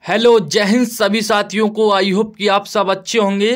Hello जय हिंद सभी साथियों को। आई होप कि आप सब अच्छे होंगे।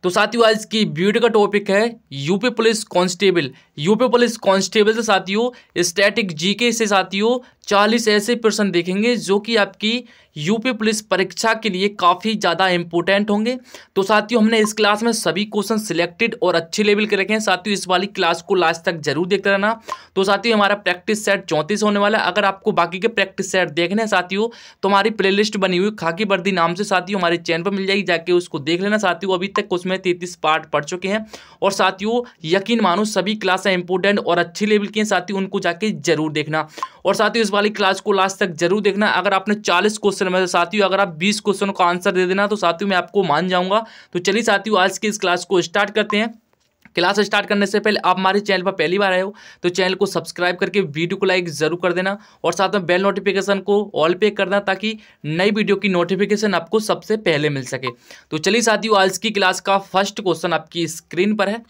तो साथियों आज की वीडियो का टॉपिक है UP police constable. UP police constable से साथियों स्टैटिक जीके से साथियों 40 ऐसे प्रश्न देखेंगे जो कि आपकी यूपी पुलिस परीक्षा के लिए काफ़ी ज़्यादा इंपॉर्टेंट होंगे। तो साथियों हमने इस क्लास में सभी क्वेश्चन सिलेक्टेड और अच्छे लेवल के रखे हैं। साथियों इस वाली क्लास को लास्ट तक जरूर देखते रहना। तो साथियों हमारा प्रैक्टिस सेट 34 होने वाला है। अगर आपको बाकी के प्रैक्टिस सेट देखने हैं साथियों तो हमारी प्लेलिस्ट बनी हुई खाकी वर्दी नाम से साथियों हमारे चैनल पर मिल जाएगी, जाके उसको देख लेना साथियों। अभी तक उसमें 33 पार्ट पढ़ चुके हैं और साथियों यकीन मानो सभी क्लासें इंपॉर्टेंट और अच्छी लेवल की हैं साथियों, उनको जाके जरूर देखना। और साथियों इस वाली क्लास को लास्ट तक जरूर देखना। अगर आपने 40 क्वेश्चन में से साथियों अगर आप 20 क्वेश्चन का आंसर दे देना तो साथियों मैं आपको मान जाऊंगा। तो चलिए साथियों आज की इस क्लास को स्टार्ट करते हैं। क्लास स्टार्ट करने से पहले आप हमारे चैनल पर पहली बार आए हो तो चैनल को सब्सक्राइब करके वीडियो को लाइक जरूर कर देना और साथ में बेल नोटिफिकेशन को ऑल पे करना ताकि नई वीडियो की नोटिफिकेशन आपको सबसे पहले मिल सके। तो चलिए साथियों आज की क्लास का फर्स्ट क्वेश्चन आपकी स्क्रीन पर है।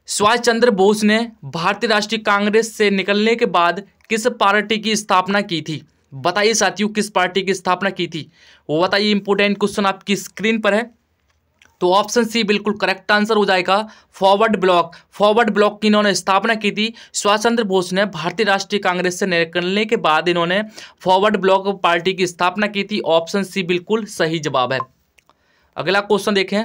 सुभाष चंद्र बोस ने भारतीय राष्ट्रीय कांग्रेस से निकलने के बाद किस पार्टी की स्थापना की थी? बताइए साथियों किस पार्टी की स्थापना की थी वो बताइए। इंपोर्टेंट क्वेश्चन आपकी स्क्रीन पर है। तो ऑप्शन सी बिल्कुल करेक्ट आंसर हो जाएगा फॉरवर्ड ब्लॉक। फॉरवर्ड ब्लॉक की इन्होंने स्थापना की थी। सुभाष चंद्र बोस ने भारतीय राष्ट्रीय कांग्रेस से निकलने के बाद इन्होंने फॉरवर्ड ब्लॉक पार्टी की स्थापना की थी। ऑप्शन सी बिल्कुल सही जवाब है। अगला क्वेश्चन देखें।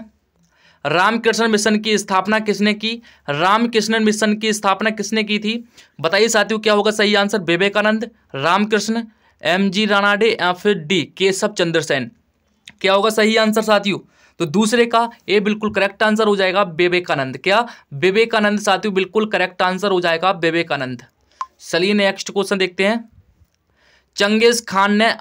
रामकृष्ण मिशन की स्थापना किसने की? रामकृष्ण मिशन की स्थापना किसने की थी? बताइए साथियों क्या होगा सही आंसर। विवेकानंद, रामकृष्ण, एम.जी. रानाडे या फिर डी केशव चंद्र सेन। क्या होगा सही आंसर साथियों? तो दूसरे का ए बिल्कुल करेक्ट आंसर हो जाएगा विवेकानंद। क्या विवेकानंद साथियों बिल्कुल करेक्ट आंसर हो जाएगा विवेकानंद। चलिए नेक्स्ट क्वेश्चन देखते हैं। चंगेज खान ने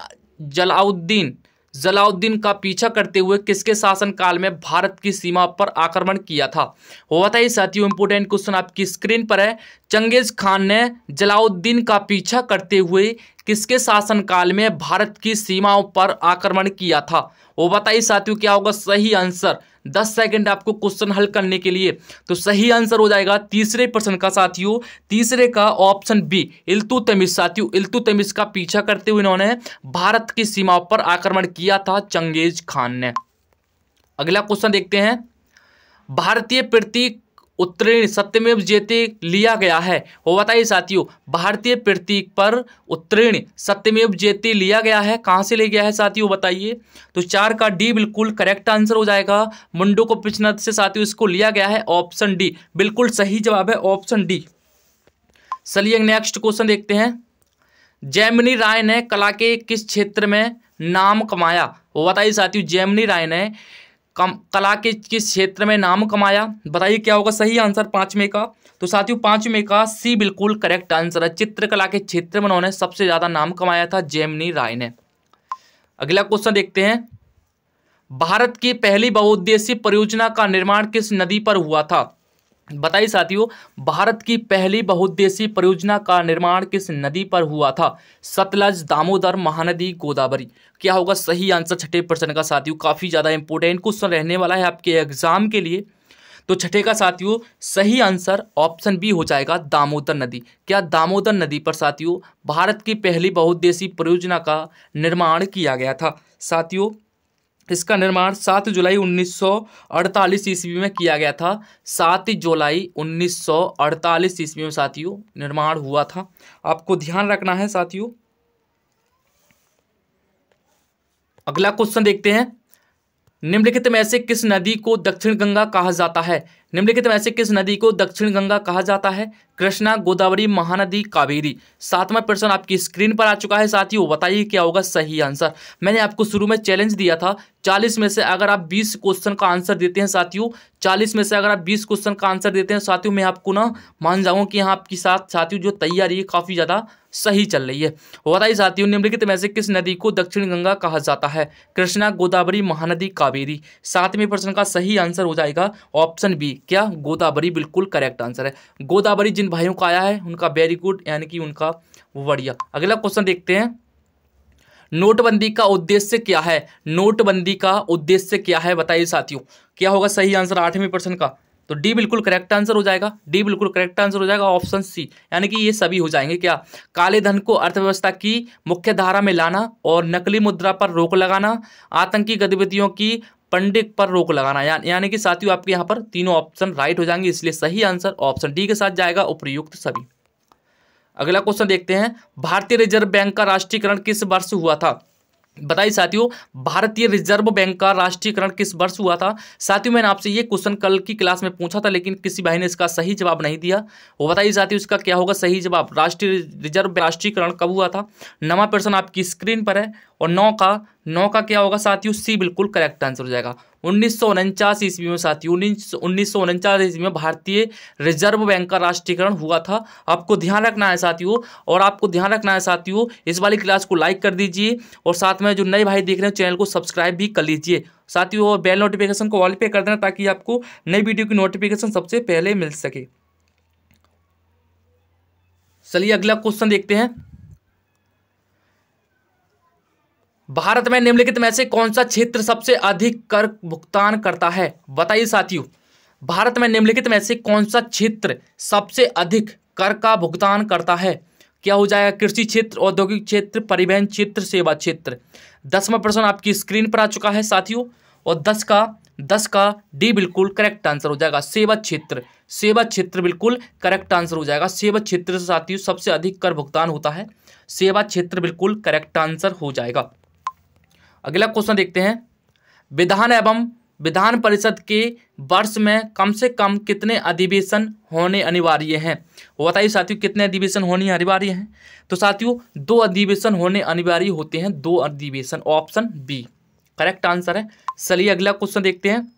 जलाउद्दीन का पीछा करते हुए किसके शासनकाल में भारत की सीमा पर आक्रमण किया था? वो बताइए साथियों। इंपोर्टेंट क्वेश्चन आपकी स्क्रीन पर है। चंगेज खान ने जलाउद्दीन का पीछा करते हुए किसके शासनकाल में भारत की सीमाओं पर आक्रमण किया था? वो बताइए साथियों क्या होगा सही आंसर। 10 सेकंड आपको क्वेश्चन हल करने के लिए। तो सही आंसर हो जाएगा तीसरे प्रश्न का साथियों। तीसरे का ऑप्शन बी इल्तुतमिश। साथियों इल्तुतमिश का पीछा करते हुए इन्होंने भारत की सीमाओं पर आक्रमण किया था चंगेज खान ने। अगला क्वेश्चन देखते हैं। भारतीय प्रतीक उत्तीर्ण सत्यमेव जयते लिया गया है। वो बताइए साथियों भारतीय प्रतीक पर उत्तीर्ण सत्यमेव जयते लिया गया है, कहाँ से ले गया है साथियों बताइए। तो 4 का डी बिल्कुल करेक्ट आंसर हो जाएगा। मुंडकोपनिषद से साथियों इसको लिया गया है। ऑप्शन डी बिल्कुल सही जवाब है, ऑप्शन डी। चलिए नेक्स्ट क्वेश्चन देखते हैं। जैमिनी राय ने कला के किस क्षेत्र में नाम कमाया? वो बताइए साथियों जैमिनी राय ने कला के किस क्षेत्र में नाम कमाया? बताइए क्या होगा सही आंसर पांचवें का। तो साथियों पांचवें का सी बिल्कुल करेक्ट आंसर है। चित्रकला के क्षेत्र में उन्होंने सबसे ज्यादा नाम कमाया था जैमिनी राय ने। अगला क्वेश्चन देखते हैं। भारत की पहली बहुउद्देशीय परियोजना का निर्माण किस नदी पर हुआ था? बताइए साथियों भारत की पहली बहुउद्देशीय परियोजना का निर्माण किस नदी पर हुआ था? सतलज, दामोदर, महानदी, गोदावरी। क्या होगा सही आंसर छठे प्रश्न का साथियों। काफी ज्यादा इंपॉर्टेंट क्वेश्चन रहने वाला है आपके एग्जाम के लिए। तो छठे का साथियों सही आंसर ऑप्शन बी हो जाएगा दामोदर नदी। क्या दामोदर नदी पर साथियों भारत की पहली बहुउद्देशीय परियोजना का निर्माण किया गया था? साथियों इसका निर्माण 7 जुलाई 1948 ईस्वी में किया गया था। 7 जुलाई 1948 ईस्वी में साथियों निर्माण हुआ था। आपको ध्यान रखना है साथियों। अगला क्वेश्चन देखते हैं। निम्नलिखित में से किस नदी को दक्षिण गंगा कहा जाता है? निम्नलिखित में से किस नदी को दक्षिण गंगा कहा जाता है? कृष्णा, गोदावरी, महानदी, कावेरी। 7वां प्रश्न आपकी स्क्रीन पर आ चुका है साथियों। बताइए क्या होगा सही आंसर। मैंने आपको शुरू में चैलेंज दिया था 40 में से अगर आप 20 क्वेश्चन का आंसर देते हैं साथियों, 40 में से अगर आप 20 क्वेश्चन का आंसर देते हैं साथियों मैं आपको ना मान जाऊंगा कि यहाँ आपकी साथ साथियों जो तैयारी है काफी ज्यादा सही चल रही है। बताइए साथियों निम्नलिखित में से किस नदी को दक्षिण गंगा कहा जाता है? कृष्णा, गोदावरी, महानदी, कावेरी। 7वें प्रश्न का सही आंसर हो जाएगा ऑप्शन बी क्या गोदावरी बिल्कुल करेक्ट आंसर है। गोदावरी जिन भाइयों का आया है उनका वेरी गुड, यानी कि उनका बढ़िया। अगला क्वेश्चन देखते हैं। नोटबंदी का उद्देश्य क्या है? नोटबंदी का उद्देश्य क्या है बताइए साथियों। क्या होगा सही आंसर 8वें प्रश्न का? तो डी बिल्कुल करेक्ट आंसर हो जाएगा, डी बिल्कुल करेक्ट आंसर हो जाएगा। ऑप्शन सी यानी कि ये सभी हो जाएंगे क्या, काले धन को अर्थव्यवस्था की मुख्य धारा में लाना और नकली मुद्रा पर रोक लगाना, आतंकी गतिविधियों की फंडिंग पर रोक लगाना, यानी कि साथियों आपके यहाँ पर तीनों ऑप्शन राइट हो जाएंगे, इसलिए सही आंसर ऑप्शन डी के साथ जाएगा, उपयुक्त सभी। अगला क्वेश्चन देखते हैं, भारतीय रिजर्व बैंक का राष्ट्रीयकरण किस वर्ष हुआ था? बताइए साथियों, भारतीय रिजर्व बैंक का राष्ट्रीयकरण किस वर्ष हुआ था? साथियों मैंने आपसे ये क्वेश्चन कल की क्लास में पूछा था, लेकिन किसी भाई ने इसका सही जवाब नहीं दिया। वो बताइए साथियों इसका क्या होगा सही जवाब, राष्ट्रीय रिजर्व राष्ट्रीयकरण कब हुआ था? 9वां प्रश्न आपकी स्क्रीन पर है, और 9 का क्या होगा साथियों, सी बिल्कुल करेक्ट आंसर हो जाएगा। 1949 ईस्वी में साथियों, 1949 ईस्वी में भारतीय रिजर्व बैंक का राष्ट्रीयकरण हुआ था। आपको ध्यान रखना है साथियों, और आपको ध्यान रखना है साथियों, इस वाली क्लास को लाइक कर दीजिए, और साथ में जो नए भाई देख रहे हैं चैनल को सब्सक्राइब भी कर लीजिए साथियों, और बेल नोटिफिकेशन को ऑल पे कर देना ताकि आपको नई वीडियो की नोटिफिकेशन सबसे पहले मिल सके। चलिए अगला क्वेश्चन देखते हैं, भारत में निम्नलिखित में से कौन सा क्षेत्र सबसे अधिक कर भुगतान करता है? बताइए साथियों, भारत में निम्नलिखित में से कौन सा क्षेत्र सबसे अधिक कर का भुगतान करता है? क्या हो जाएगा, कृषि क्षेत्र, औद्योगिक क्षेत्र, परिवहन क्षेत्र, सेवा क्षेत्र। 10वां प्रश्न आपकी स्क्रीन पर आ चुका है साथियों, और 10 का डी बिल्कुल करेक्ट आंसर हो जाएगा, सेवा क्षेत्र। सेवा क्षेत्र बिल्कुल करेक्ट आंसर हो जाएगा, सेवा क्षेत्र से साथियों सबसे अधिक कर भुगतान होता है, सेवा क्षेत्र बिल्कुल करेक्ट आंसर हो जाएगा। अगला क्वेश्चन देखते हैं, विधान एवं विधान परिषद के वर्ष में कम से कम कितने अधिवेशन होने अनिवार्य हैं? वो बताइए साथियों कितने अधिवेशन होने अनिवार्य हैं? तो साथियों 2 अधिवेशन होने अनिवार्य होते हैं, 2 अधिवेशन, ऑप्शन बी करेक्ट आंसर है। चलिए अगला क्वेश्चन देखते हैं,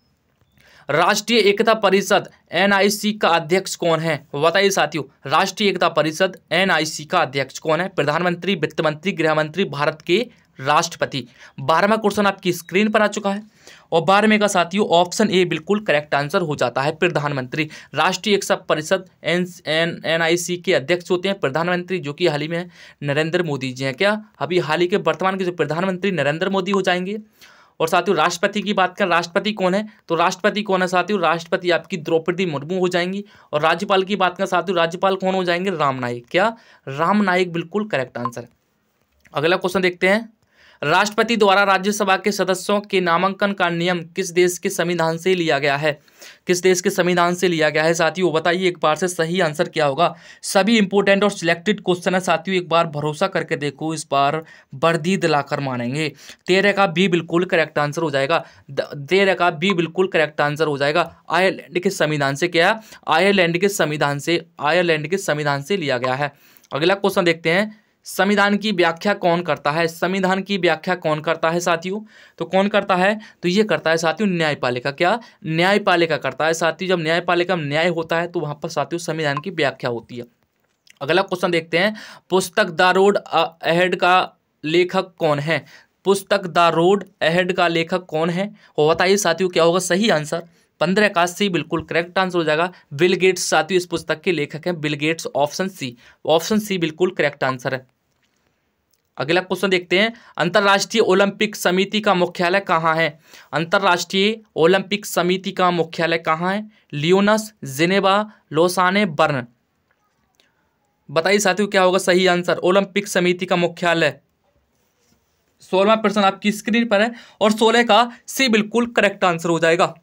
राष्ट्रीय एकता परिषद NIC का अध्यक्ष कौन है? बताइए साथियों, राष्ट्रीय एकता परिषद NIC का अध्यक्ष कौन है? प्रधानमंत्री, वित्त मंत्री, गृह मंत्री, भारत के राष्ट्रपति। 12वां क्वेश्चन आपकी स्क्रीन पर आ चुका है, और 12वें का साथियों ऑप्शन ए बिल्कुल करेक्ट आंसर हो जाता है, प्रधानमंत्री। राष्ट्रीय एकता परिषद NIC के अध्यक्ष होते हैं प्रधानमंत्री, जो कि हाल ही में नरेंद्र मोदी जी हैं। क्या अभी हाल ही के वर्तमान के जो प्रधानमंत्री नरेंद्र मोदी हो जाएंगे। और साथियों राष्ट्रपति की बात करें, राष्ट्रपति कौन है? तो राष्ट्रपति कौन है साथियों, राष्ट्रपति आपकी द्रौपदी मुर्मू हो जाएंगी। और राज्यपाल की बात करें साथियों, राज्यपाल कौन हो जाएंगे? राम नाईक। क्या राम नाईक बिल्कुल करेक्ट आंसर है। अगला क्वेश्चन देखते हैं, राष्ट्रपति द्वारा राज्यसभा के सदस्यों के नामांकन का नियम किस देश के संविधान से लिया गया है? किस देश के संविधान से लिया गया है साथियों? बताइए एक बार से सही आंसर क्या होगा। सभी इंपोर्टेंट और सिलेक्टेड क्वेश्चन है साथियों, एक बार भरोसा करके देखो, इस बार वर्दी दिलाकर मानेंगे। 13 का बी बिल्कुल करेक्ट आंसर हो जाएगा, 13 का बी बिल्कुल करेक्ट आंसर हो जाएगा। आयरलैंड के संविधान से, क्या आयरलैंड के संविधान से, आयरलैंड के संविधान से लिया गया है। अगला क्वेश्चन देखते हैं, संविधान की व्याख्या कौन करता है? संविधान की व्याख्या कौन करता है साथियों? तो कौन करता है? तो ये करता है साथियों न्यायपालिका। क्या न्यायपालिका करता है साथियों। जब न्यायपालिका में न्याय होता है तो वहां पर साथियों संविधान की व्याख्या होती है। अगला क्वेश्चन देखते हैं, पुस्तक द रोड अहेड का लेखक कौन है? पुस्तक द रोड अहेड का लेखक कौन है? वो बताइए साथियों क्या होगा सही आंसर। 15 का सी बिल्कुल करेक्ट आंसर हो जाएगा, बिल गेट्स साथियों इस पुस्तक के लेखक हैं, Bill Gates. Option C, option C बिल्कुल करेक्ट आंसर है। अगला क्वेश्चन देखते हैं, अंतर्राष्ट्रीय ओलंपिक समिति का मुख्यालय कहाँ है? अंतर्राष्ट्रीय ओलंपिक समिति का मुख्यालय कहाँ है? लियोनस, जिनेवा, लोसाने, बर्न। बताइए साथियों क्या होगा सही आंसर। ओलंपिक समिति का मुख्यालय 16वां प्रश्न आपकी स्क्रीन पर है, और 16 का सी बिल्कुल करेक्ट आंसर हो जाएगा।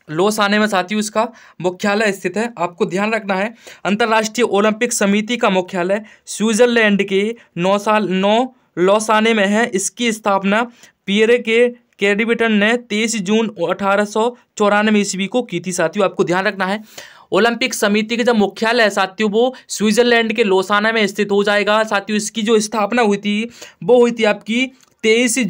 लोसाने में साथियों इसका मुख्यालय स्थित है। आपको ध्यान रखना है, अंतर्राष्ट्रीय ओलंपिक समिति का मुख्यालय स्विट्जरलैंड के लोसाने में है। इसकी स्थापना पियरे के कैरिबिटन ने 23 जून 1894 ईस्वी को की थी साथियों। आपको ध्यान रखना है, ओलंपिक समिति के जब मुख्यालय है साथियों वो स्विट्जरलैंड के लोसाना में स्थित हो जाएगा साथियों। इसकी जो स्थापना हुई थी वो हुई थी आपकी 23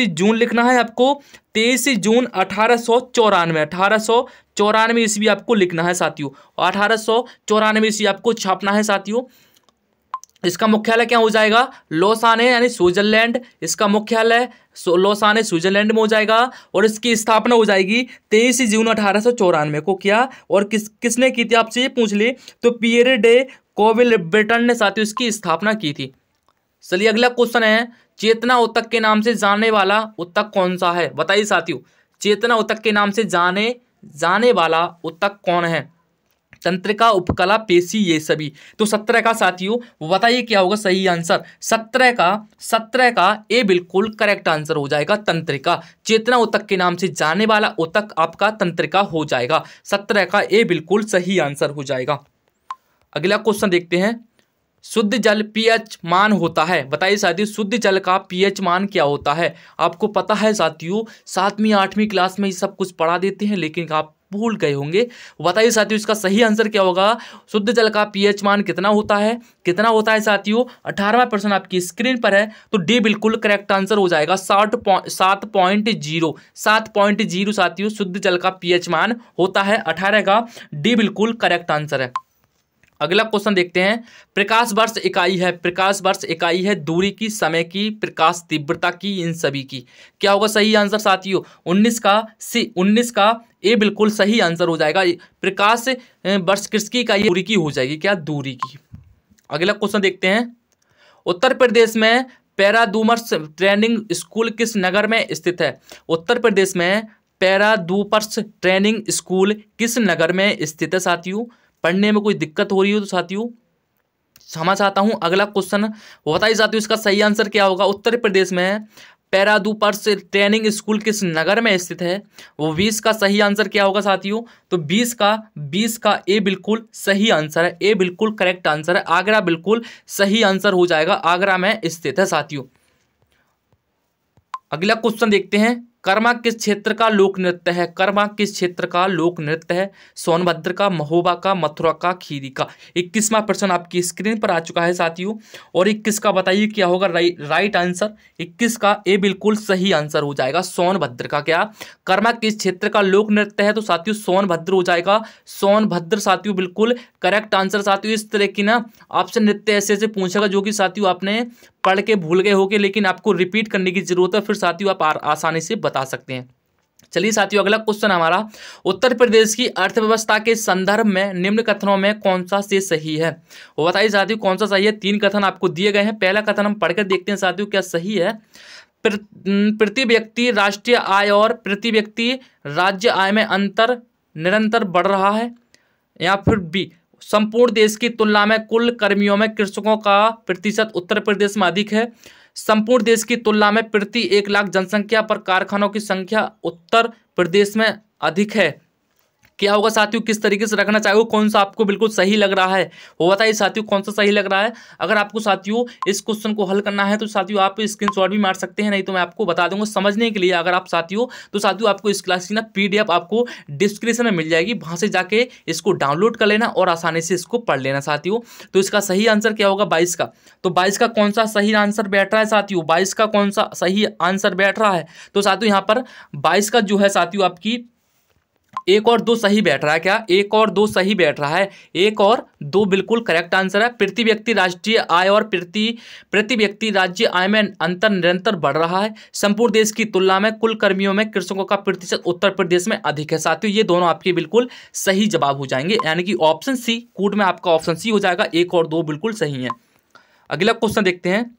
जून लिखना है आपको, 23 जून 1894 ईस्वी आपको लिखना है साथियों। 1894 ईस्वी आपको छापना है साथियों। इसका मुख्यालय क्या हो जाएगा? लोसाने यानी स्विट्जरलैंड। इसका मुख्यालय लोसाने स्विट्जरलैंड में हो जाएगा, और इसकी स्थापना हो जाएगी 23 जून 1894 को। क्या और किसने की थी आपसे ये पूछ ले तो पियरे डे कैरिबिटन ने साथियों इसकी स्थापना की थी। चलिए अगला क्वेश्चन है, चेतना उतक के नाम से जाने वाला उतक कौन सा है? बताइए साथियों, चेतना उतक के नाम से जाने जाने वाला ऊतक कौन है? तंत्रिका, उपकला, पेशी, ये सभी। तो 17 का साथियों बताइए क्या होगा सही आंसर? 17 का ए बिल्कुल करेक्ट आंसर हो जाएगा, तंत्रिका। चेतना ऊतक के नाम से जाने वाला ऊतक आपका तंत्रिका हो जाएगा। 17 का ए बिल्कुल सही आंसर हो जाएगा। अगला क्वेश्चन देखते हैं। शुद्ध जल पीएच मान होता है, बताइए साथियों शुद्ध जल का पीएच मान क्या होता है? आपको पता है साथियों, 7वीं 8वीं क्लास में ये सब कुछ पढ़ा देते हैं, लेकिन आप भूल गए होंगे। बताइए साथियों इसका सही आंसर क्या होगा? शुद्ध जल का पीएच मान कितना होता है? कितना होता है साथियों? 18वां प्रश्न आपकी स्क्रीन पर है, तो डी बिल्कुल करेक्ट आंसर हो जाएगा। 7.0 साथियों शुद्ध जल का पीएच मान होता है 18 का। डी बिल्कुल करेक्ट आंसर है। अगला क्वेश्चन देखते हैं। प्रकाश वर्ष इकाई है, प्रकाश वर्ष इकाई है दूरी की, समय की, प्रकाश तीव्रता की, इन सभी की। क्या होगा सही आंसर साथियों? 19 का ए बिल्कुल सही आंसर हो जाएगा। प्रकाश वर्ष किसकी इकाई? दूरी की हो जाएगी, क्या? दूरी की। अगला क्वेश्चन देखते हैं। उत्तर प्रदेश में पैराडूमर्स ट्रेनिंग स्कूल किस नगर में स्थित है? उत्तर प्रदेश में पैराडूमर्स ट्रेनिंग स्कूल किस नगर में स्थित है साथियों? पढ़ने में कोई दिक्कत हो रही हो तो साथियों क्षमा चाहता हूं। अगला क्वेश्चन बताइए साथियों इसका सही आंसर क्या होगा? उत्तर प्रदेश में पैराडूमर्स ट्रेनिंग स्कूल किस नगर में स्थित है? वो 20 का सही आंसर क्या होगा साथियों? तो 20 का ए बिल्कुल सही आंसर है। ए बिल्कुल करेक्ट आंसर है। आगरा बिल्कुल सही आंसर हो जाएगा, आगरा में स्थित है साथियों। अगला क्वेश्चन देखते हैं। कर्मा किस क्षेत्र का लोक नृत्य है? कर्मा किस क्षेत्र का लोक नृत्य है? सोनभद्र का, महोबा का, मथुरा का, खीरी का। 21वां प्रश्न आपकी स्क्रीन पर आ चुका है साथियों। और 21 का बताइए क्या होगा राइट आंसर? 21 का ए बिल्कुल सही आंसर हो जाएगा, सोनभद्र का। क्या कर्मा किस क्षेत्र का लोक नृत्य है? तो साथियों सोनभद्र हो जाएगा। सोनभद्र साथियों बिल्कुल करेक्ट आंसर। साथियों इस तरह की ना आपसे नृत्य ऐसे ऐसे पूछेगा जो कि साथियों आपने पढ़ के भूल गए होगे, लेकिन आपको रिपीट करने की जरूरत है, फिर साथियों आप आसानी से बता सकते हैं। चलिए साथियों अगला क्वेश्चन हमारा। उत्तर प्रदेश की अर्थव्यवस्था के संदर्भ में निम्न कथनों में कौन सा से सही है? वो बताइए साथियों कौन सा सही है? 3 कथन आपको दिए गए हैं। पहला कथन हम पढ़कर देखते हैं साथियों क्या सही है। प्रति व्यक्ति राष्ट्रीय आय और प्रति व्यक्ति राज्य आय में अंतर निरंतर बढ़ रहा है। या फिर बी, संपूर्ण देश की तुलना में कुल कर्मियों में कृषकों का प्रतिशत उत्तर प्रदेश में अधिक है। संपूर्ण देश की तुलना में प्रति 1 लाख जनसंख्या पर कारखानों की संख्या उत्तर प्रदेश में अधिक है। क्या होगा साथियों? किस तरीके से रखना चाहिए? कौन सा आपको बिल्कुल सही लग रहा है वो बताइए साथियों, कौन सा सही लग रहा है? अगर आपको साथियों इस क्वेश्चन को हल करना है तो साथियों आप स्क्रीनशॉट भी मार सकते हैं, नहीं तो मैं आपको बता दूंगा समझने के लिए। अगर आप साथियों तो साथियों आपको इस क्लास की ना PDF आपको डिस्क्रिप्शन में मिल जाएगी, वहां से जाके इसको डाउनलोड कर लेना और आसानी से इसको पढ़ लेना साथियों। तो इसका सही आंसर क्या होगा? 22 का। तो 22 का कौन सा सही आंसर बैठ रहा है साथियों? 22 का कौन सा सही आंसर बैठ रहा है? तो साथियों यहाँ पर 22 का जो है साथियों आपकी 1 और 2 सही बैठ रहा है। क्या 1 और 2 सही बैठ रहा है? 1 और 2 बिल्कुल करेक्ट आंसर है। प्रति व्यक्ति राष्ट्रीय आय और प्रति व्यक्ति राज्य आय में अंतर निरंतर बढ़ रहा है। संपूर्ण देश की तुलना में कुल कर्मियों में कृषकों का प्रतिशत उत्तर प्रदेश में अधिक है। साथियों ये दोनों आपके बिल्कुल सही जवाब हो जाएंगे, यानी कि ऑप्शन सी, कूट में आपका ऑप्शन सी हो जाएगा। 1 और 2 बिल्कुल सही है। अगला क्वेश्चन देखते हैं।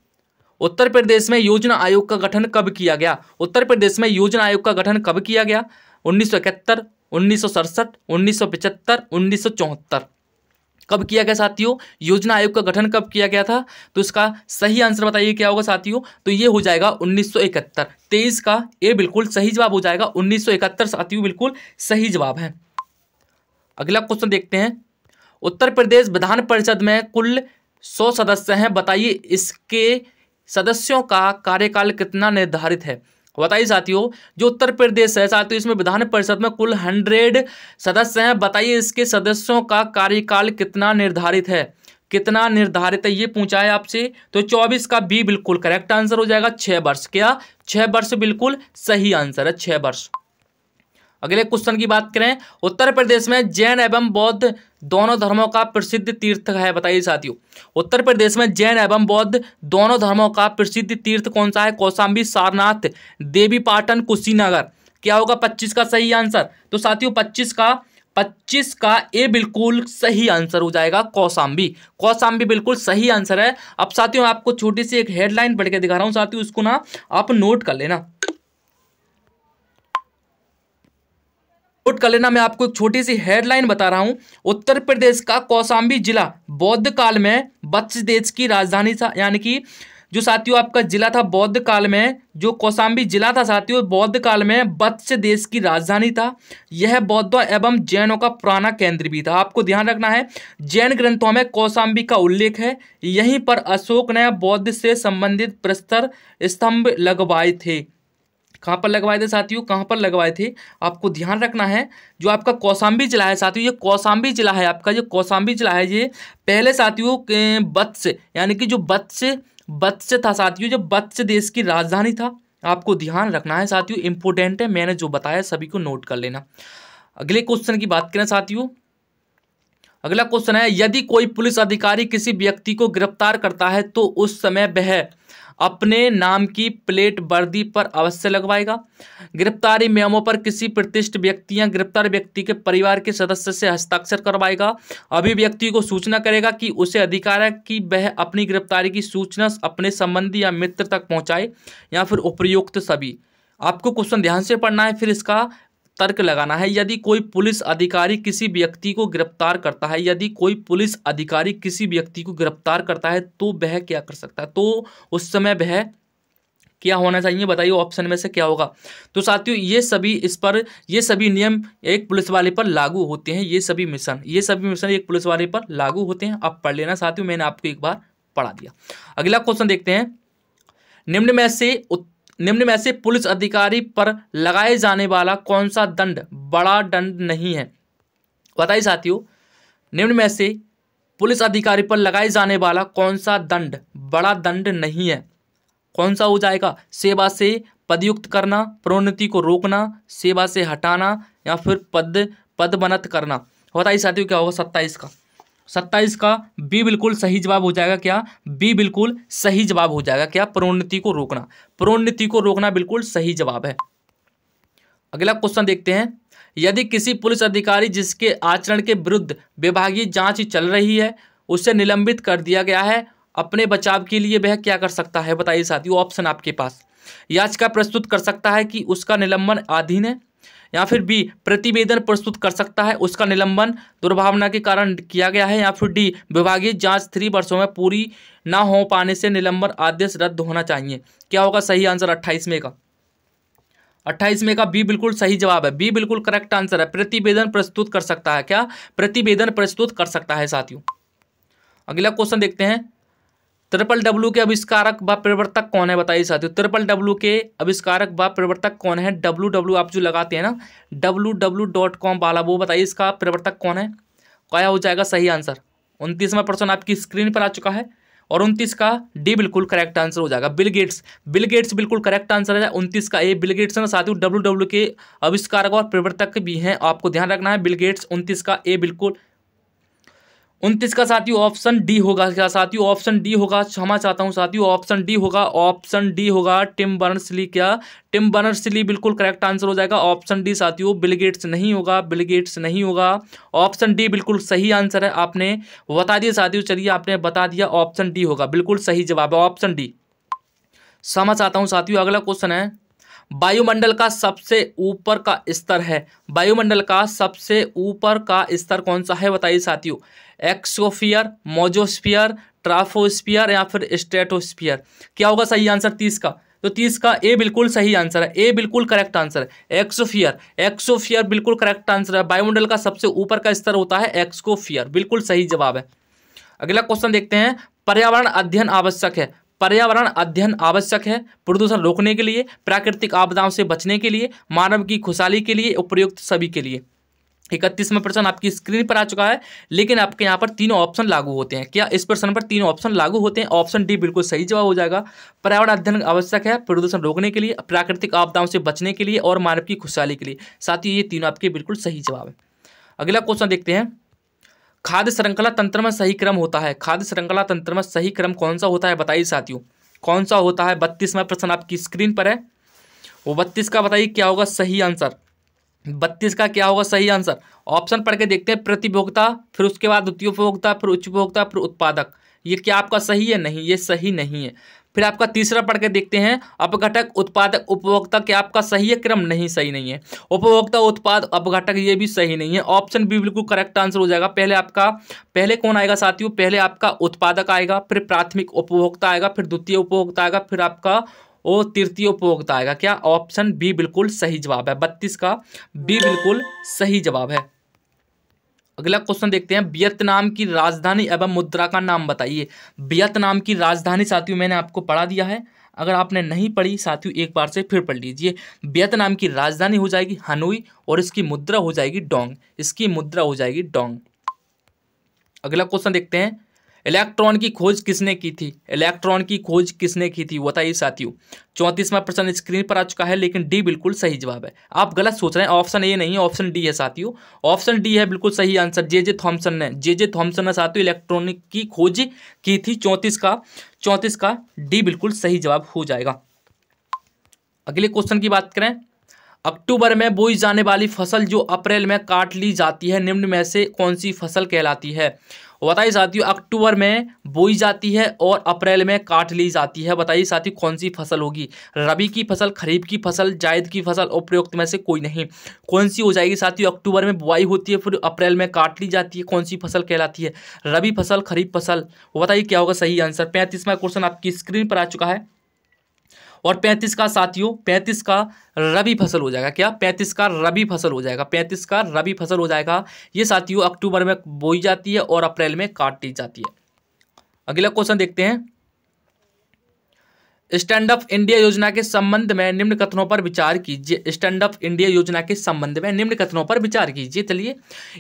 उत्तर प्रदेश में योजना आयोग का गठन कब किया गया? उत्तर प्रदेश में योजना आयोग का गठन कब किया गया? 1971, 1967, 1975, 1974। कब किया गया साथियों? योजना आयोग का गठन कब किया गया था? तो इसका सही आंसर बताइए क्या होगा साथियों? तो ये हो जाएगा 1971। 23 का ए बिल्कुल सही जवाब हो जाएगा। 1971 साथियों बिल्कुल सही जवाब है। अगला क्वेश्चन देखते हैं। उत्तर प्रदेश विधान परिषद में कुल 100 सदस्य हैं, बताइए इसके सदस्यों का कार्यकाल कितना निर्धारित है? बताइए साथियों जो उत्तर प्रदेश है साथियों इसमें विधान परिषद में कुल 100 सदस्य हैं, बताइए इसके सदस्यों का कार्यकाल कितना निर्धारित है? कितना निर्धारित है ये पूछा है आपसे। तो 24 का बी बिल्कुल करेक्ट आंसर हो जाएगा। 6 वर्ष। क्या 6 वर्ष बिल्कुल सही आंसर है, 6 वर्ष। अगले क्वेश्चन की बात करें। उत्तर प्रदेश में जैन एवं बौद्ध दोनों धर्मों का प्रसिद्ध तीर्थ है, बताइए साथियों। उत्तर प्रदेश में जैन एवं बौद्ध दोनों धर्मों का प्रसिद्ध तीर्थ कौन सा है? कौशाम्बी, सारनाथ, देवीपाटन, कुशीनगर। क्या होगा 25 का सही आंसर? तो साथियों 25 का ए बिल्कुल सही आंसर हो जाएगा, कौशाम्बी। कौशाम्बी बिल्कुल सही आंसर है। अब साथियों आपको छोटी सी एक हेडलाइन पढ़ के दिखा रहा हूं साथियों, उसको ना आप नोट कर लेना। नोट कर लेना। मैं आपको एक छोटी सी हेडलाइन बता रहा हूं। उत्तर प्रदेश का कौशाम्बी जिला बौद्ध काल में वत्स देश की राजधानी था। यानी कि जो साथियों आपका जिला था बौद्ध काल में, जो कौशाम्बी जिला था साथियों, बौद्ध काल में वत्स देश की राजधानी था। यह बौद्धों एवं जैनों का पुराना केंद्र भी था। आपको ध्यान रखना है, जैन ग्रंथों में कौशाम्बी का उल्लेख है। यहीं पर अशोक ने बौद्ध से संबंधित प्रस्तर स्तंभ लगवाए थे। कहाँ पर लगवाए थे साथियों, कहाँ पर लगवाए थे, आपको ध्यान रखना है। जो आपका कौशाम्बी जिला है साथियों, ये कौशाम्बी जिला है आपका, जो कौशाम्बी जिला है ये पहले साथियों वत्स यानी कि जो वत्स था साथियों, जो वत्स देश की राजधानी था। आपको ध्यान रखना है साथियों, इंपॉर्टेंट है, मैंने जो बताया सभी को नोट कर लेना। अगले क्वेश्चन की बात करें साथियों, अगला क्वेश्चन है, यदि कोई पुलिस अधिकारी किसी व्यक्ति को गिरफ्तार करता है तो उस समय वह अपने नाम की प्लेट वर्दी पर अवश्य लगवाएगा। गिरफ्तारी मेमो पर किसी प्रतिष्ठित व्यक्ति या गिरफ्तार व्यक्ति के परिवार के सदस्य से हस्ताक्षर करवाएगा। अभिव्यक्ति को सूचना करेगा कि उसे अधिकार है कि वह अपनी गिरफ्तारी की सूचना अपने संबंधी या मित्र तक पहुंचाए या फिर उपयुक्त सभी। आपको क्वेश्चन ध्यान से पढ़ना है, फिर इसका तर्क लगाना है। यदि कोई पुलिस अधिकारी किसी व्यक्ति को गिरफ्तार करता है, यदि कोई पुलिस अधिकारी किसी व्यक्ति को गिरफ्तार करता है तो वह क्या कर सकता है, तो उस समय वह क्या होना चाहिए, बताइए ऑप्शन में से क्या होगा। तो साथियों ये सभी नियम एक पुलिस वाले पर लागू होते हैं। ये सभी मिशन एक पुलिस वाले पर लागू होते हैं। आप पढ़ लेना साथियों, मैंने आपको एक बार पढ़ा दिया। अगला क्वेश्चन देखते हैं, निम्न में से पुलिस अधिकारी पर लगाए जाने वाला कौन सा दंड बड़ा दंड नहीं है। बताइए साथियों, निम्न में से पुलिस अधिकारी पर लगाए जाने वाला कौन सा दंड बड़ा दंड नहीं है। कौन सा हो जाएगा, सेवा से पदयुक्त करना, प्रोन्नति को रोकना, सेवा से हटाना या फिर पदोन्नत करना। बताइए साथियों क्या होगा 27 का बी बिल्कुल सही जवाब हो जाएगा। क्या बी बिल्कुल सही जवाब हो जाएगा, क्या प्रोन्नति को रोकना बिल्कुल सही जवाब है। अगला क्वेश्चन देखते हैं, यदि किसी पुलिस अधिकारी जिसके आचरण के विरुद्ध विभागीय जांच चल रही है उसे निलंबित कर दिया गया है, अपने बचाव के लिए वह क्या कर सकता है। बताइए साथियों, ऑप्शन आपके पास, याचिका प्रस्तुत कर सकता है कि उसका निलंबन अधीन है, या फिर बी प्रतिवेदन प्रस्तुत कर सकता है उसका निलंबन दुर्भावना के कारण किया गया है, या फिर डी विभागीय जांच 3 वर्षों में पूरी ना हो पाने से निलंबन आदेश रद्द होना चाहिए। क्या होगा सही आंसर 28 में का बी बिल्कुल सही जवाब है। बी बिल्कुल करेक्ट आंसर है, प्रतिवेदन प्रस्तुत कर सकता है। क्या प्रतिवेदन प्रस्तुत कर सकता है साथियों। अगला क्वेश्चन देखते हैं, WWW के आविष्कारक व प्रवर्तक कौन है। बताइए साथियों, WWW के आविष्कारक व प्रवर्तक कौन है। WWW आप जो लगाते हैं ना www.com वाला, वो बताइए इसका प्रवर्तक कौन है। क्या हो जाएगा सही आंसर। 29वां प्रश्न आपकी स्क्रीन पर आ चुका है और 29 का डी बिल्कुल करेक्ट आंसर हो जाएगा। बिल गेट्स बिल्कुल करेक्ट आंसर है। 29 का ए बिल गेट्स है साथियों, WWW के आविष्कारक और प्रवर्तक भी हैं, आपको ध्यान रखना है। बिल गेट्स 29 का ए बिल्कुल 29 का साथियों ऑप्शन डी होगा। क्या साथियों ऑप्शन डी होगा, क्षमा चाहता हूं साथियों, ऑप्शन डी होगा टिम बर्नर्स-ली। क्या टिम बर्नर्स-ली बिल्कुल करेक्ट आंसर हो जाएगा। ऑप्शन डी साथियों, बिल गेट्स नहीं होगा, ऑप्शन डी बिल्कुल सही आंसर है। आपने बता दिया साथियों, चलिए आपने बता दिया, ऑप्शन डी होगा बिल्कुल सही जवाब है, ऑप्शन डी। क्षमा चाहता हूं साथियों। अगला क्वेश्चन है, वायुमंडल का सबसे ऊपर का स्तर है, वायुमंडल का सबसे ऊपर का स्तर कौन सा है। बताइए साथियों, एक्सोस्फीयर, मोजोस्फीयर, ट्राफोस्फीयर या फिर स्ट्रेटोस्फीयर। क्या होगा सही आंसर 30 का। तो 30 का ए बिल्कुल सही आंसर है, ए बिल्कुल करेक्ट आंसर है। एक्सोस्फीयर बिल्कुल करेक्ट आंसर है। वायुमंडल का सबसे ऊपर का स्तर होता है एक्सोस्फीयर, बिल्कुल सही जवाब है। अगला क्वेश्चन देखते हैं, पर्यावरण अध्ययन आवश्यक है प्रदूषण रोकने के लिए, प्राकृतिक आपदाओं से बचने के लिए, मानव की खुशहाली के लिए, उपयुक्त सभी के लिए। 31वां प्रश्न आपकी स्क्रीन पर आ चुका है, लेकिन आपके यहाँ पर तीनों ऑप्शन लागू होते हैं। क्या इस प्रश्न पर तीनों ऑप्शन लागू होते हैं। ऑप्शन डी बिल्कुल सही जवाब हो जाएगा। पर्यावरण अध्ययन आवश्यक है प्रदूषण रोकने के लिए, प्राकृतिक आपदाओं से बचने के लिए और मानव की खुशहाली के लिए। साथ ही ये तीनों आपके बिल्कुल सही जवाब है। अगला क्वेश्चन देखते हैं, खाद्य श्रृंखला तंत्र में सही क्रम होता है, खाद्य श्रृंखला तंत्र में सही क्रम कौन सा होता है। बताइए साथियों कौन सा होता है। 32वां प्रश्न आपकी स्क्रीन पर है, वो 32 का बताइए क्या होगा सही आंसर। 32 का क्या होगा सही आंसर। ऑप्शन पढ़ के देखते हैं, प्रतिभोक्ता, फिर उसके बाद द्वितीय उपभोक्ता, फिर उच्च उपभोक्ता, फिर उत्पादक। ये क्या आपका सही है। नहीं, ये सही नहीं है। फिर आपका तीसरा पढ़ के देखते हैं, अपघटक उत्पादक उपभोक्ता, क्या आपका सही है क्रम? नहीं, सही नहीं है। उपभोक्ता उत्पाद अपघटक, ये भी सही नहीं है। ऑप्शन बी बिल्कुल करेक्ट आंसर हो जाएगा। पहले कौन आएगा साथियों? पहले आपका उत्पादक आएगा, फिर प्राथमिक उपभोक्ता आएगा, फिर द्वितीय उपभोक्ता आएगा, फिर आपका तृतीय उपभोक्ता आएगा। क्या? ऑप्शन बी बिल्कुल सही जवाब है। 32 का बी बिल्कुल सही जवाब है। अगला क्वेश्चन देखते हैं, वियतनाम की राजधानी एवं मुद्रा का नाम बताइए। वियतनाम की राजधानी साथियों मैंने आपको पढ़ा दिया है, अगर आपने नहीं पढ़ी साथियों एक बार से फिर पढ़ लीजिए। वियतनाम की राजधानी हो जाएगी हनोई और इसकी मुद्रा हो जाएगी डोंग। इसकी मुद्रा हो जाएगी डोंग। अगला क्वेश्चन देखते हैं, इलेक्ट्रॉन की खोज किसने की थी? इलेक्ट्रॉन की खोज किसने की थी बताइए साथियों। 34वां प्रश्न स्क्रीन पर आ चुका है, लेकिन डी बिल्कुल सही जवाब है। आप गलत सोच रहे हैं, ऑप्शन ए नहीं है, ऑप्शन डी है साथियों। ऑप्शन डी है बिल्कुल सही आंसर। जे थॉमसन ने साथियों इलेक्ट्रॉनिक की खोज की थी। 34 का डी बिल्कुल सही जवाब हो जाएगा। अगले क्वेश्चन की बात करें, अक्टूबर में बोई जाने वाली फसल जो अप्रैल में काट ली जाती है, निम्न में से कौन सी फसल कहलाती है? बताइए साथियों, अक्टूबर में बोई जाती है और अप्रैल में काट ली जाती है, बताइए साथियों कौन सी फसल होगी? रबी की फसल, खरीफ की फसल, जायद की फसल, उपरोक्त में से कोई नहीं। कौन सी हो जाएगी साथियों? अक्टूबर में बुआई होती है, फिर अप्रैल में काट ली जाती है, कौन सी फसल कहलाती है? रबी फसल, खरीफ फसल। बताइए क्या होगा सही आंसर। 35वां क्वेश्चन आपकी स्क्रीन पर आ चुका है और 35 का साथियों 35 का रबी फसल हो जाएगा। क्या? 35 का रबी फसल हो जाएगा। 35 का रबी फसल हो जाएगा। ये साथियों अक्टूबर में बोई जाती है और अप्रैल में काट ली जाती है। अगला क्वेश्चन देखते हैं, स्टैंड अप इंडिया योजना के संबंध में निम्न कथनों पर विचार कीजिए। स्टैंड अप इंडिया योजना के संबंध में निम्न कथनों पर विचार कीजिए। चलिए,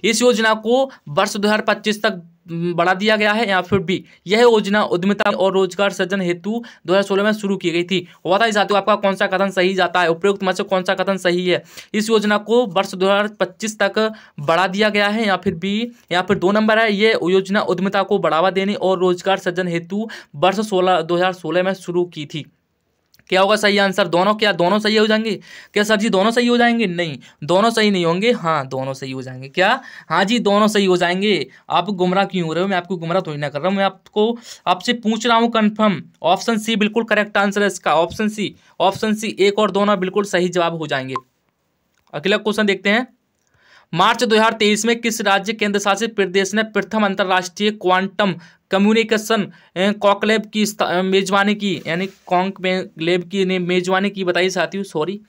इस योजना को वर्ष 2025 तक बढ़ा दिया गया है, या फिर बी, यह योजना उद्यमिता और रोजगार सृजन हेतु 2016 में शुरू की गई थी। बताइए साथियों आपका कौन सा कथन सही जाता है? उपयुक्त में से कौन सा कथन सही है? इस योजना को वर्ष 2025 तक बढ़ा दिया गया है, या फिर बी, या फिर 2 नंबर है, ये योजना उद्यमिता को बढ़ावा देने और रोजगार सृजन हेतु वर्ष 2016 में शुरू की थी। क्या होगा सही आंसर? दोनों। क्या दोनों सही हो जाएंगे? क्या सर जी दोनों सही हो जाएंगे? नहीं, दोनों सही नहीं होंगे। हाँ, दोनों सही हो जाएंगे। क्या? हाँ जी, दोनों सही हो जाएंगे। आप गुमराह क्यों हो रहे हो? मैं आपको गुमराह थोड़ी ना कर रहा हूँ, मैं आपसे पूछ रहा हूँ कंफर्म। ऑप्शन सी बिल्कुल करेक्ट आंसर है इसका। ऑप्शन सी 1 और 2 बिल्कुल सही जवाब हो जाएंगे। अगला क्वेश्चन देखते हैं, मार्च 2023 में किस राज्य केंद्र शासित प्रदेश ने प्रथम अंतर्राष्ट्रीय क्वांटम कम्युनिकेशन कॉन्क्लेव की मेजबानी की, यानी कॉन्क्लेव की मेजबानी की? बताइए साथियों, सॉरी,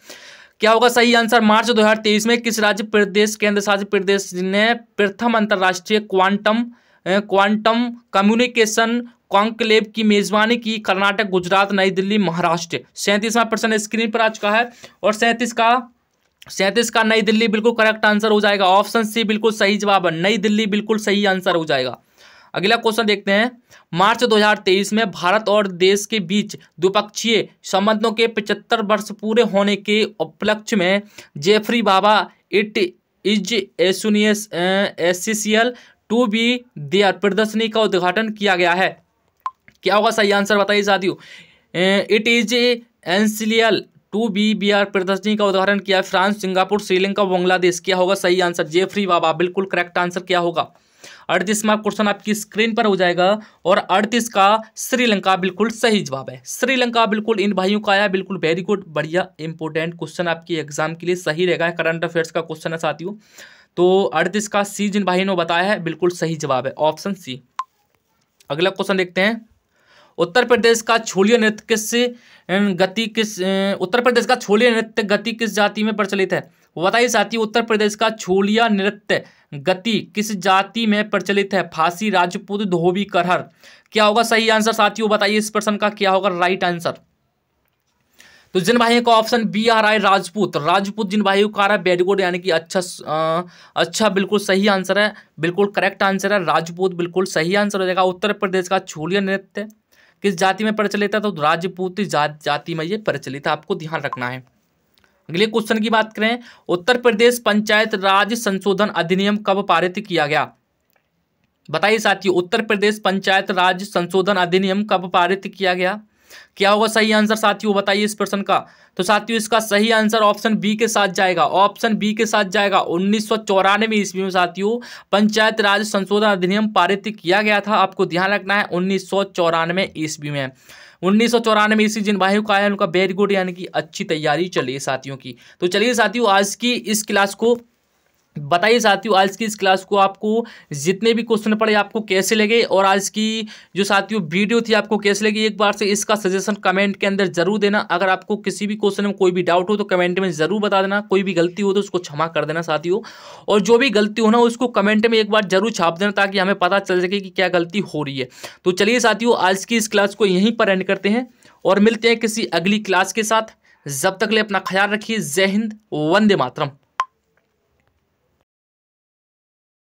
क्या होगा सही आंसर? मार्च 2023 में किस राज्य प्रदेश केंद्र शासित प्रदेश ने प्रथम अंतर्राष्ट्रीय क्वांटम कम्युनिकेशन कॉन्क्लेव की मेजबानी की? कर्नाटक, गुजरात, नई दिल्ली, महाराष्ट्र। 37वां प्रश्न स्क्रीन पर आ चुका है और 37 का नई दिल्ली बिल्कुल करेक्ट आंसर हो जाएगा। ऑप्शन सी बिल्कुल सही जवाब है, नई दिल्ली बिल्कुल सही आंसर हो जाएगा। अगला क्वेश्चन देखते हैं, मार्च 2023 में भारत और देश के बीच द्विपक्षीय संबंधों के 75 वर्ष पूरे होने के उपलक्ष्य में जेफरी बाबा it is essential to be there प्रदर्शनी का उद्घाटन किया गया है। क्या होगा सही आंसर बताइए साथियों। It is essential to be beer प्रदर्शनी का उदाहरण किया है फ्रांस, सिंगापुर, श्रीलंका, बांग्लादेश। क्या होगा सही आंसर? जेफरी बाबा बिल्कुल करेक्ट आंसर क्या होगा? 38वां क्वेश्चन आपकी स्क्रीन पर हो जाएगा और 38 का श्रीलंका बिल्कुल सही जवाब है। श्रीलंका बिल्कुल इन भाइयों का आया, बिल्कुल वेरी गुड, बढ़िया इंपोर्टेंट क्वेश्चन आपकी एग्जाम के लिए सही रहेगा। करंट अफेयर्स का क्वेश्चन है साथियों। तो 38 का सी जिन भाइयों ने बताया है बिल्कुल सही जवाब है, ऑप्शन सी। अगला क्वेश्चन देखते हैं, उत्तर प्रदेश का छोलिया नृत्य गति किस जाति में प्रचलित है? बताइए साथियों, उत्तर प्रदेश का छोलिया नृत्य गति किस जाति में प्रचलित है? फासी, राजपूत, धोबी, करहर। क्या होगा सही आंसर साथियों? बताइए इस प्रश्न का क्या होगा राइट आंसर। तो जिन भाइयों का ऑप्शन बी आ रहा है राजपूत जिन भाइयों का आ रहा है वेरी गुड, यानी कि अच्छा बिल्कुल सही आंसर है, बिल्कुल करेक्ट आंसर है, राजपूत बिल्कुल सही आंसर हो जाएगा। उत्तर प्रदेश का छोलिया नृत्य किस जाति में प्रचलित है? तो राजपूती जाति में ये प्रचलित है, आपको ध्यान रखना है। अगले क्वेश्चन की बात करें, उत्तर प्रदेश पंचायत राज संशोधन अधिनियम कब पारित किया गया? बताइए साथियों, उत्तर प्रदेश पंचायत राज संशोधन अधिनियम कब पारित किया गया? क्या होगा सही आंसर साथियों? बताइए इस प्रश्न का। तो साथियों इसका सही आंसर ऑप्शन बी के साथ जाएगा, ऑप्शन बी के साथ जाएगा। 1994 ईस्वी में साथियों पंचायत राज संशोधन अधिनियम पारित किया गया था, आपको ध्यान रखना है 1994 ईस्वी में। 1994 ईस्वी जिन भाइयों का आया उनका वेरी गुड, यानी कि अच्छी तैयारी चल रही है साथियों की। तो चलिए साथियों, आज की इस क्लास को बताइए साथियों, आज की इस क्लास को आपको जितने भी क्वेश्चन पढ़े आपको कैसे लगे, और आज की जो साथियों वीडियो थी आपको कैसे लगी, एक बार से इसका सजेशन कमेंट के अंदर जरूर देना। अगर आपको किसी भी क्वेश्चन में कोई भी डाउट हो तो कमेंट में जरूर बता देना, कोई भी गलती हो तो उसको क्षमा कर देना साथियों, और जो भी गलती हो ना उसको कमेंट में एक बार जरूर छाप देना ताकि हमें पता चल सके कि क्या गलती हो रही है। तो चलिए साथियों, आज की इस क्लास को यहीं पर एंड करते हैं और मिलते हैं किसी अगली क्लास के साथ। जब तक ले अपना ख्याल रखिए। जय हिंद, वंदे मातरम।